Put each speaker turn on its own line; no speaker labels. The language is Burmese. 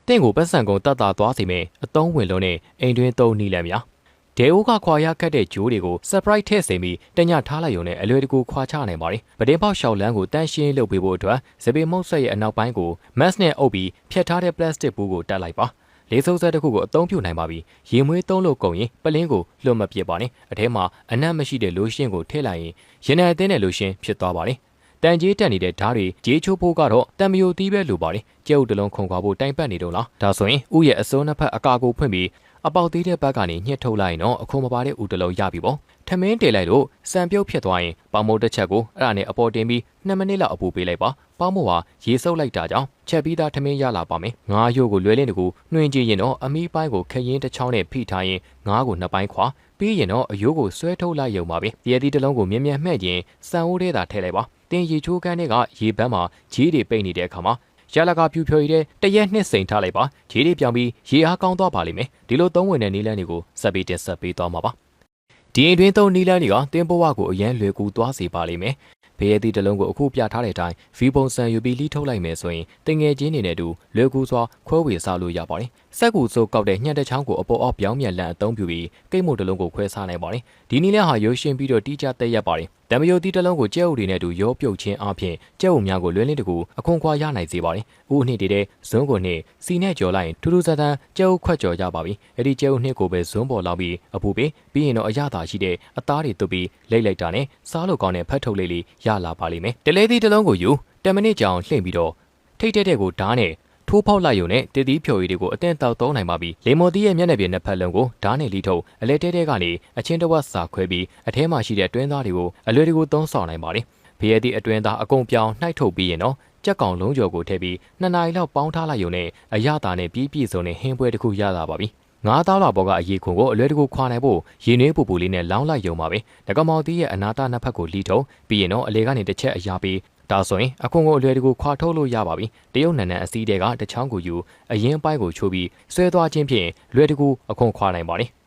တင့်ကိုပတ်စံကုန်တတ်တာသွားစီမယ်အတုံးဝင်လုံးနဲ့အိမ်တွင်းသုံးနီးလမ်းများဒဲအိုကခွာရခတ်တဲ့ဂျိုးတွေကို surprise ထည့်စိမ်ပြီးတညထားလိုက်ရုံနဲ့အလွယ်တကူခွာချနိုင်ပါတယ်ပတင်းပေါက်ရှောက်လန်းကိုတန်းရှင်းလုပ်ပေးဖို့အတွက်စပင်မုတ်ဆက်ရဲ့အနောက်ပိုင်းကို mask နဲ့အုပ်ပြီးဖြတ်ထားတဲ့ plastic ဘူးကိုတက်လိုက်ပါလေးစုပ်ဆက်တစ်ခုကိုအသုံးပြုနိုင်ပါပြီရေမွေးသုံးလို့ကုန်ရင်ပလင်းကိုလွတ်မပြစ်ပါနဲ့အထဲမှာအနံ့မရှိတဲ့လိုရှင်းကိုထည့်လိုက်ရင်ရင်နံအသင်းတဲ့လိုရှင်းဖြစ်သွားပါတယ်တန်ကြီးတက်နေတဲ့ဓာတ်တွေဂျေးချိုးဖို့ကတော့တံမယိုတီးပဲလိုပါတယ်ကျဲဥတလုံးခုံခွာဖို့တိုင်ပတ်နေတော့လားဒါဆိုရင်ဥရဲ့အစိုးနှစ်ဖက်အကာကိုဖွင့်ပြီးအပေါက်သေးတဲ့ဘက်ကနေညှစ်ထုတ်လိုက်ရင်တော့အခုမပါတဲ့ဥတလုံးရပြီပေါ့ထမင်းတည်လိုက်လို့စံပြုတ်ဖြစ်သွားရင်ပေါမိုးတစ်ချက်ကိုအဲ့ဒါနဲ့အပေါ်တင်ပြီး2မိနစ်လောက်အပူပေးလိုက်ပါပေါမိုးဟာရေစုပ်လိုက်တာကြောင့်ချက်ပြီးသားထမင်းရလာပါမယ်ငါးရိုးကိုလွယ်လင်းတကူနှွှင်ကြည့်ရင်တော့အမီးပိုင်းကိုခရင်တစ်ချောင်းနဲ့ဖိထားရင်ငါးကို2ပိုင်းခွာပြီးရင်တော့အယိုးကိုဆွဲထုတ်လိုက်ရုံပါပဲတရက်ဒီတစ်လုံးကိုမြင်မြန်မှဲ့ရင်စံအိုးထဲသာထည့်လိုက်ပါတင်ရေချိုးကန်းတွေကရေပန်းမှာဂျီးတွေပိတ်နေတဲ့အခါမှာရလာကပြူဖြိုရတဲ့တရက်နှစ်စိန်ထားလိုက်ပါဂျီးတွေပြောင်းပြီးရေအားကောင်းသွားပါလိမ့်မယ်ဒီလိုသုံးဝင်တဲ့နီးလန်းတွေကိုစပ်ပြီးတင်ဆက်ပေးသွားမှာပါဒီအိမ်တွင်းသုံးနီးလန်းတွေကတင်းဘဝကိုအရန်လွယ်ကူသွားစေပါလိမ့်မယ်ဘေးရသည့်တလုံးကိုအခုပြထားတဲ့အတိုင်းဗီပုံစံယူပြီးလှီးထုတ်လိုက်မယ်ဆိုရင်တင်ငယ်ချင်းတွေနဲ့တူလွယ်ကူစွာခွဲဝေစားလို့ရပါတယ်စက်ကူစိုးကောက်တဲ့ညှက်တစ်ချောင်းကိုအပေါ်အောက်ပြောင်းပြန်လန့်အသုံးပြုပြီးကိတ်မို့တလုံးကိုခွဲစားနိုင်ပါတယ်ဒီနည်းလမ်းဟာရိုးရှင်းပြီးတော့တိကျသက်ရက်ပါတယ်တံမယိုတီတလုံးကိုကျဲအုပ်တွေနဲ့တူရောပြုတ်ခြင်းအပြင်ကျဲအုပ်များကိုလွယ်လင်းတကူအခွန်ခွာရနိုင်စေပါတယ်ဥအနှစ်တည်းတဲ့ဇွန်းကိုနှစ်စီနဲ့ကြော်လိုက်ရင်ထူးထူးဆန်းဆန်းကျဲအုပ်ခွက်ကြော်ရပါပြီအဲ့ဒီကျဲအုပ်နှစ်ကိုပဲဇွန်းပေါ်လောက်ပြီးအပူပေးပြီးရင်တော့အရသာရှိတဲ့အသားတွေတုပ်ပြီးလိမ့်လိုက်တာနဲ့စားလို့ကောင်းတဲ့ဖတ်ထုတ်လေးရလာပါလိမ့်မယ်တလဲသီးတလုံးကိုယူ10မိနစ်ကြာအောင်လှင့်ပြီးတော့ထိတ်တဲ့ကိုဓားနဲ့ထိုးဖောက်လိုက်ရုံနဲ့တည်သီးဖြိုရည်တွေကိုအတင်းတောက်သုံးနိုင်ပါပြီလေမော်တီးရဲ့မျက်နှာပြင်နှစ်ဖက်လုံးကိုဓားနဲ့လီထုတ်အလဲတဲကနေအချင်းတစ်ဝက်စာခွဲပြီးအထဲမှာရှိတဲ့တွင်းသားတွေကိုအလွယ်တကူသုံးဆောင်နိုင်ပါတယ်ဘေးရသည့်အတွင်းသားအကုန်ပြောင်းနှိုက်ထုတ်ပြီးရင်တော့ကြက်ကောင်လုံးကျော်ကိုထည့်ပြီး2နာရီလောက်ပေါင်းထားလိုက်ရုံနဲ့အရသာနဲ့ပြည့်စုံတဲ့ဟင်းပွဲတစ်ခုရလာပါပြီငါးသားလာပေါ်ကအရေးခွန်ကိုအလွယ်တကူခွာနိုင်ဖို့ရေနွေးပူပူလေးနဲ့လောင်းလိုက်ရုံပါပဲ။ဒကမောင်တီးရဲ့အနာတာနှစ်ဖက်ကိုလီထုံပြီးရင်တော့အလေကနေတစ်ချက်အရာပြီးဒါဆိုရင်အခွန်ကိုအလွယ်တကူခွာထုတ်လို့ရပါပြီ။တရုတ်နန်နန်အစည်းတဲကတချောင်းကိုယူအရင်ပိုင်းကိုချိုးပြီးဆွဲသွားခြင်းဖြင့်လွယ်တကူအခွန်ခွာနိုင်ပါလေ။